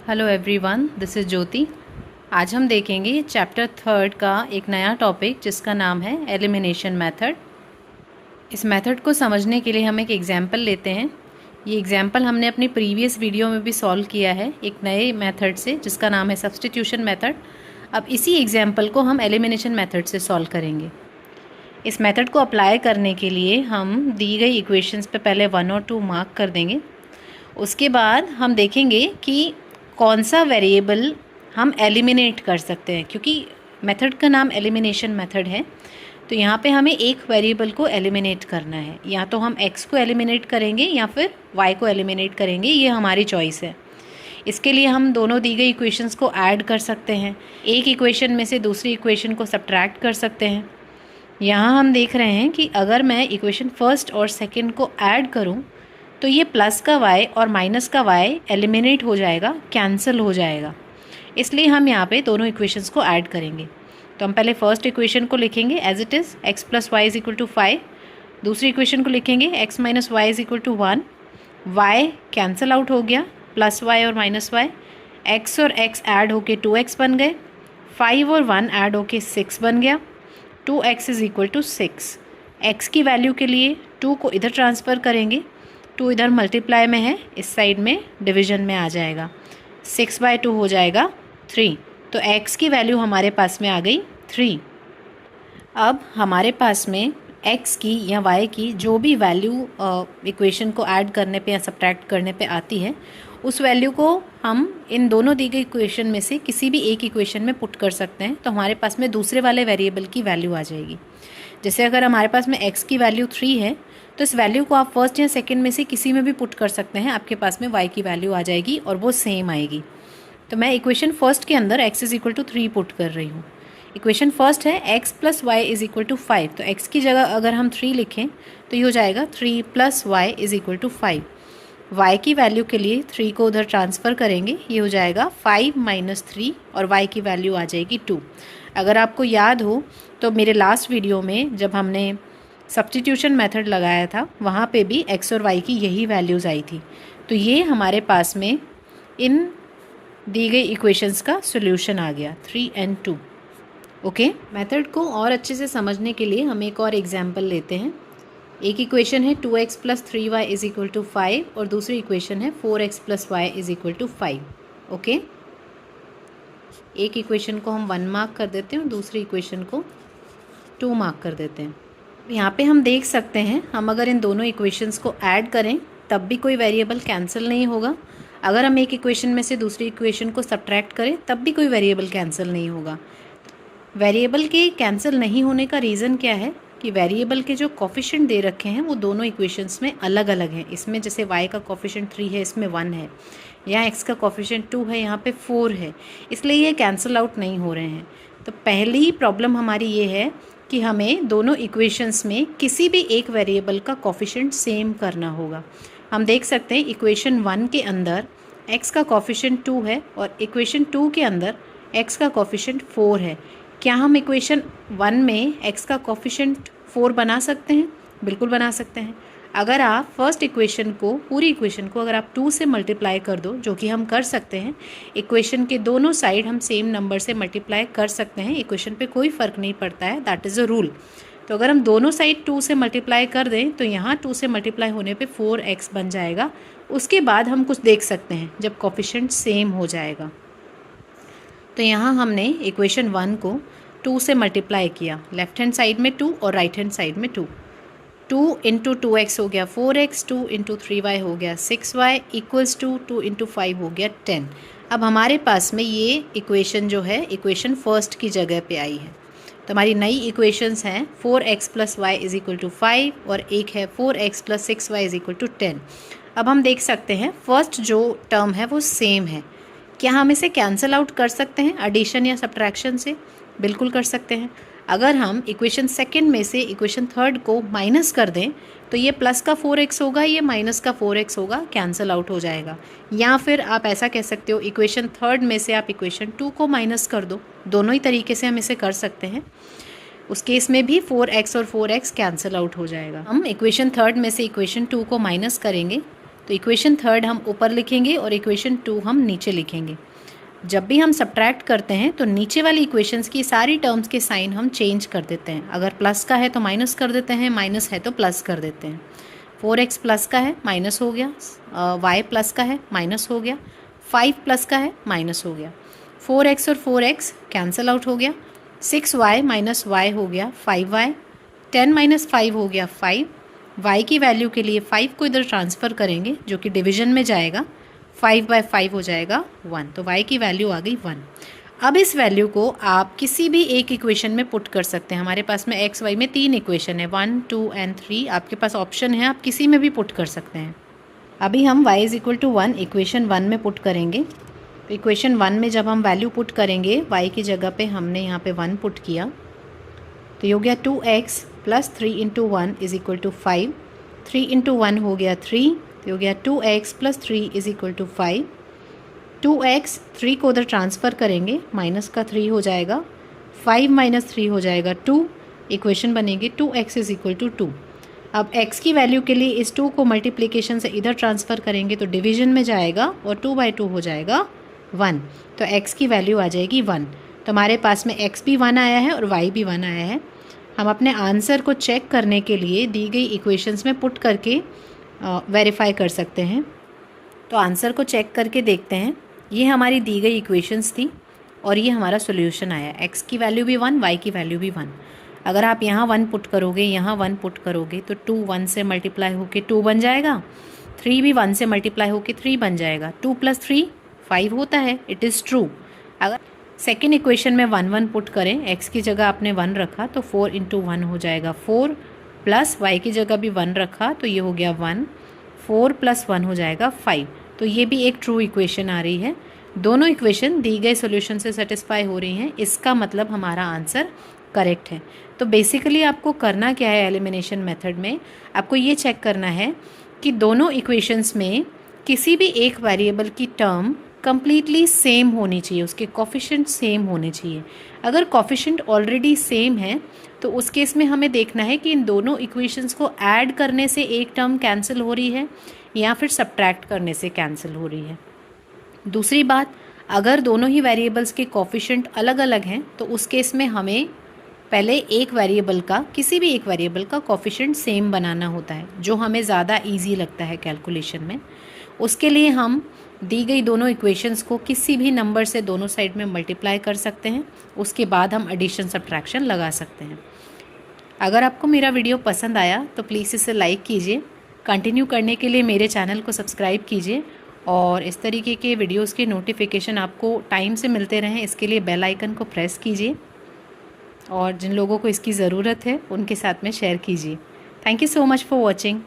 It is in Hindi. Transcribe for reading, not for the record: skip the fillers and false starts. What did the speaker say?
हेलो एवरीवन, दिस इज़ ज्योति। आज हम देखेंगे चैप्टर 3 का एक नया टॉपिक जिसका नाम है एलिमिनेशन मेथड। इस मेथड को समझने के लिए हम एक एग्जाम्पल लेते हैं। ये एग्जाम्पल हमने अपनी प्रीवियस वीडियो में भी सॉल्व किया है एक नए मेथड से जिसका नाम है सब्स्टिट्यूशन मेथड। अब इसी एग्जाम्पल को हम एलिमिनेशन मेथड से सॉल्व करेंगे। इस मेथड को अप्लाई करने के लिए हम दी गई इक्वेशंस पे पहले 1 और 2 मार्क कर देंगे। उसके बाद हम देखेंगे कि कौन सा वेरिएबल हम एलिमिनेट कर सकते हैं, क्योंकि मेथड का नाम एलिमिनेशन मेथड है। तो यहाँ पे हमें एक वेरिएबल को एलिमिनेट करना है, या तो हम x को एलिमिनेट करेंगे या फिर y को एलिमिनेट करेंगे, ये हमारी चॉइस है। इसके लिए हम दोनों दी गई इक्वेशंस को ऐड कर सकते हैं, एक इक्वेशन में से दूसरी इक्वेशन को सब्ट्रैक्ट कर सकते हैं। यहाँ हम देख रहे हैं कि अगर मैं इक्वेशन फर्स्ट और सेकेंड को ऐड करूँ तो ये प्लस का y और माइनस का y एलिमिनेट हो जाएगा, कैंसिल हो जाएगा। इसलिए हम यहाँ पे दोनों इक्वेशंस को ऐड करेंगे। तो हम पहले फर्स्ट इक्वेशन को लिखेंगे as it is x plus y is equal to 5। दूसरी इक्वेशन को लिखेंगे x minus y is equal to 1। y cancel out हो गया, प्लस y और माइनस y, x और x ऐड होके 2x बन गए, 5 और 1 ऐड होके 6 बन गया, 2x is equal to 6। x की वैल्यू के लिए 2 को इधर ट्रांसफ़र करेंगे, 2 इधर मल्टीप्लाई में है, इस साइड में डिवीजन में आ जाएगा, 6/2 हो जाएगा 3। तो x की वैल्यू हमारे पास में आ गई 3। अब हमारे पास में x की या y की जो भी वैल्यू इक्वेशन को ऐड करने पे या सब्ट्रैक्ट करने पे आती है, उस वैल्यू को हम इन दोनों दी गई इक्वेशन में से किसी भी एक इक्वेशन में पुट कर सकते हैं। तो हमारे पास में दूसरे वाले वेरिएबल की वैल्यू आ जाएगी। जैसे अगर हमारे पास में x की वैल्यू 3 है तो इस वैल्यू को आप फर्स्ट या सेकंड में से किसी में भी पुट कर सकते हैं, आपके पास में y की वैल्यू आ जाएगी और वो सेम आएगी। तो मैं इक्वेशन फर्स्ट के अंदर x is equal to 3 put कर रही हूँ। इक्वेशन फर्स्ट है x plus y is equal to 5, तो x की जगह अगर हम 3 लिखें तो ये हो जाएगा 3 plus y is equal to 5। y की वैल्यू के लिए 3 को उधर ट्रांसफ़र करेंगे, ये हो जाएगा 5 माइनस 3 और y की वैल्यू आ जाएगी 2। अगर आपको याद हो तो मेरे लास्ट वीडियो में जब हमने सब्स्टिट्यूशन मेथड लगाया था वहाँ पे भी x और y की यही वैल्यूज़ आई थी। तो ये हमारे पास में इन दी गई इक्वेशंस का सॉल्यूशन आ गया 3 and 2। ओके, मेथड को और अच्छे से समझने के लिए हम एक और एग्जांपल लेते हैं। एक इक्वेशन है 2x plus 3y is equal to 5 और दूसरी इक्वेशन है 4x plus y is equal to 5। Okay, एक इक्वेशन को हम 1 मार्क कर देते हैं और दूसरी इक्वेशन को 2 मार्क कर देते हैं। यहाँ पे हम देख सकते हैं, हम अगर इन दोनों इक्वेशंस को ऐड करें तब भी कोई वेरिएबल कैंसिल नहीं होगा। अगर हम एक इक्वेशन में से दूसरी इक्वेशन को सब्ट्रैक्ट करें तब भी कोई वेरिएबल कैंसिल नहीं होगा। वेरिएबल के कैंसिल नहीं होने का रीज़न क्या है कि वेरिएबल के जो कोफिशिएंट दे रखे हैं वो दोनों इक्वेशंस में अलग अलग हैं। इसमें जैसे y का कोफिशिएंट 3 है, इसमें 1 है, यहाँ x का कोफिशिएंट 2 है, यहाँ पे 4 है, इसलिए ये कैंसिल आउट नहीं हो रहे हैं। तो पहली प्रॉब्लम हमारी ये है कि हमें दोनों इक्वेशंस में किसी भी एक वेरिएबल का कोफिशिएंट सेम करना होगा। हम देख सकते हैं इक्वेशन 1 के अंदर x का कोफिशिएंट 2 है और इक्वेशन 2 के अंदर x का कोफिशिएंट 4 है। क्या हम इक्वेशन 1 में x का कोफिशिएंट 4 बना सकते हैं? बिल्कुल बना सकते हैं। अगर आप फर्स्ट इक्वेशन को, पूरी इक्वेशन को अगर आप 2 से मल्टीप्लाई कर दो, जो कि हम कर सकते हैं, इक्वेशन के दोनों साइड हम सेम नंबर से मल्टीप्लाई कर सकते हैं, इक्वेशन पे कोई फ़र्क नहीं पड़ता है, दैट इज़ अ रूल। तो अगर हम दोनों साइड 2 से मल्टीप्लाई कर दें तो यहाँ 2 से मल्टीप्लाई होने पे 4x बन जाएगा। उसके बाद हम कुछ देख सकते हैं जब कोफिशिएंट सेम हो जाएगा। तो यहाँ हमने इक्वेशन 1 को 2 से मल्टीप्लाई किया, लेफ्ट हैंड साइड में 2 और राइट हैंड साइड में 2। 2 इंटू 2x हो गया 4x, 2 इंटू 3y हो गया 6y, इक्वल्स टू 2 इंटू 5 हो गया 10। अब हमारे पास में ये इक्वेशन जो है इक्वेशन फर्स्ट की जगह पे आई है। तो हमारी नई इक्वेशंस हैं 4x plus y is equal to 5 और एक है 4x plus 6y is equal to 10। अब हम देख सकते हैं फर्स्ट जो टर्म है वो सेम है। क्या हम इसे कैंसिल आउट कर सकते हैं एडिशन या सब्ट्रैक्शन से? बिल्कुल कर सकते हैं। अगर हम इक्वेशन सेकंड में से इक्वेशन थर्ड को माइनस कर दें तो ये प्लस का 4x होगा, ये माइनस का 4x होगा, कैंसिल आउट हो जाएगा। या फिर आप ऐसा कह सकते हो इक्वेशन थर्ड में से आप इक्वेशन 2 को माइनस कर दो। दोनों ही तरीके से हम इसे कर सकते हैं। उस केस में भी 4x और 4x कैंसिल आउट हो जाएगा। हम इक्वेशन थर्ड में से इक्वेशन 2 को माइनस करेंगे तो इक्वेशन थर्ड हम ऊपर लिखेंगे और इक्वेशन 2 हम नीचे लिखेंगे। जब भी हम सब्ट्रैक्ट करते हैं तो नीचे वाली इक्वेशंस की सारी टर्म्स के साइन हम चेंज कर देते हैं। अगर प्लस का है तो माइनस कर देते हैं, माइनस है तो प्लस कर देते हैं। 4x प्लस का है माइनस हो गया, y प्लस का है माइनस हो गया, 5 प्लस का है माइनस हो गया, 4x और 4x कैंसिल आउट हो गया, 6y माइनस y हो गया 5y, 10 माइनस 5 हो गया 5। y की वैल्यू के लिए 5 को इधर ट्रांसफ़र करेंगे जो कि डिवीजन में जाएगा, 5/5 हो जाएगा 1। तो y की वैल्यू आ गई 1। अब इस वैल्यू को आप किसी भी एक इक्वेशन में पुट कर सकते हैं। हमारे पास में x y में 3 इक्वेशन है, 1 2 एंड 3। आपके पास ऑप्शन है, आप किसी में भी पुट कर सकते हैं। अभी हम y = 1 इक्वेशन 1 में पुट करेंगे। तो इक्वेशन 1 में जब हम वैल्यू पुट करेंगे, y की जगह पे हमने यहाँ पे 1 पुट किया, तो ये हो गया 2x + 3 × 1 = 5। 3 × 1 हो गया 3, तो हो गया 2x + 3 = 5। 2x 3 को उधर ट्रांसफ़र करेंगे, माइनस का 3 हो जाएगा, 5 - 3 हो जाएगा 2। इक्वेशन बनेगी 2x = 2। अब x की वैल्यू के लिए इस 2 को मल्टीप्लिकेशन से इधर ट्रांसफ़र करेंगे तो डिवीजन में जाएगा और 2/2 हो जाएगा 1। तो x की वैल्यू आ जाएगी 1। तो हमारे पास में x भी 1 आया है और y भी 1 आया है। हम अपने आंसर को चेक करने के लिए दी गई इक्वेशंस में पुट करके वेरीफाई कर सकते हैं। तो आंसर को चेक करके देखते हैं। ये हमारी दी गई इक्वेशंस थी और ये हमारा सॉल्यूशन आया। x की वैल्यू भी 1, y की वैल्यू भी 1। अगर आप यहाँ 1 पुट करोगे, यहाँ 1 पुट करोगे तो 2 1 से मल्टीप्लाई होके 2 बन जाएगा, 3 भी 1 से मल्टीप्लाई होके 3 बन जाएगा। 2 + 3 5 होता है, इट इज़ ट्रू। अगर सेकेंड इक्वेशन में 1 1 पुट करें, x की जगह आपने 1 रखा तो 4 × 1 हो जाएगा 4, प्लस y की जगह भी 1 रखा तो ये हो गया 1, 4 + 1 हो जाएगा 5। तो ये भी एक ट्रू इक्वेशन आ रही है। दोनों इक्वेशन दी गए सॉल्यूशन से सेटिस्फाई हो रही हैं, इसका मतलब हमारा आंसर करेक्ट है। तो बेसिकली आपको करना क्या है एलिमिनेशन मेथड में, आपको ये चेक करना है कि दोनों इक्वेशंस में किसी भी एक वेरिएबल की टर्म कंप्लीटली सेम होनी चाहिए, उसके कोफिशिएंट सेम होने चाहिए। अगर कोफिशिएंट ऑलरेडी सेम है तो उस केस में हमें देखना है कि इन दोनों इक्वेशंस को ऐड करने से एक टर्म कैंसिल हो रही है या फिर सब्ट्रैक्ट करने से कैंसिल हो रही है। दूसरी बात, अगर दोनों ही वेरिएबल्स के कोफिशिएंट अलग अलग हैं तो उस केस में हमें पहले एक वेरिएबल का, किसी भी एक वेरिएबल का कोफिशिएंट सेम बनाना होता है, जो हमें ज़्यादा इजी लगता है कैलकुलेशन में। उसके लिए हम दी गई दोनों इक्वेशंस को किसी भी नंबर से दोनों साइड में मल्टीप्लाई कर सकते हैं, उसके बाद हम एडिशन सब्ट्रैक्शन लगा सकते हैं। अगर आपको मेरा वीडियो पसंद आया तो प्लीज़ इसे लाइक कीजिए, कंटिन्यू करने के लिए मेरे चैनल को सब्सक्राइब कीजिए और इस तरीके के वीडियोस के नोटिफिकेशन आपको टाइम से मिलते रहें, इसके लिए बेल आइकन को प्रेस कीजिए और जिन लोगों को इसकी ज़रूरत है उनके साथ में शेयर कीजिए। Thank you so much for watching.